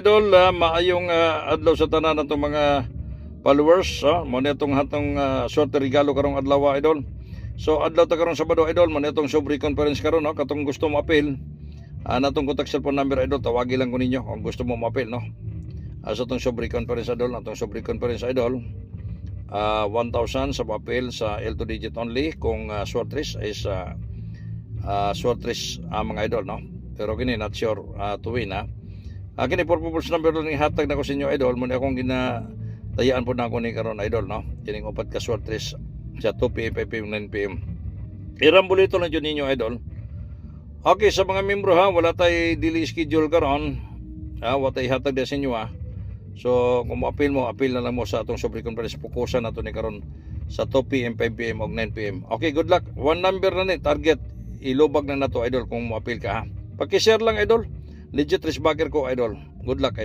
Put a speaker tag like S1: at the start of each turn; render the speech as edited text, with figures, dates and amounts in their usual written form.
S1: idol, maayong adlaw sa tanan natong mga followers. Mo nitong hatong swerte regalo karong adlaw idol. So adlaw ta karong Sabado idol, mo nitong sobre conference karon no, katong gusto mo appeal. Natong contact cellphone number idol, tawagi lang ko ninyo kung gusto mo ma-appeal no. Sa tong sobre conference idol, natong sobre conference idol. 1,000 sa papel sa L2 digit only kung shortlist is shortlist mga idol no, pero kini not sure to win kini purpose number lang ni hatag na ko sa inyo idol mo akong ginatayaan po na ako ni karon idol no, kining upat ka shortlist sa 2pm 5pm 9pm iram bulito lang yun ninyo idol. Okay, sa mga membro wala tay dili schedule karon wala tay hatag na sa inyo So kung mo-appeal na lang mo sa atong sobre conference. Pukusan nato ni karon sa 2pm, 5pm o 9pm. Okay, good luck. One number na ni target. Ilubag na nato idol kung mo-appeal ka Paki-share lang idol. Legit risk bagger ko idol. Good luck idol.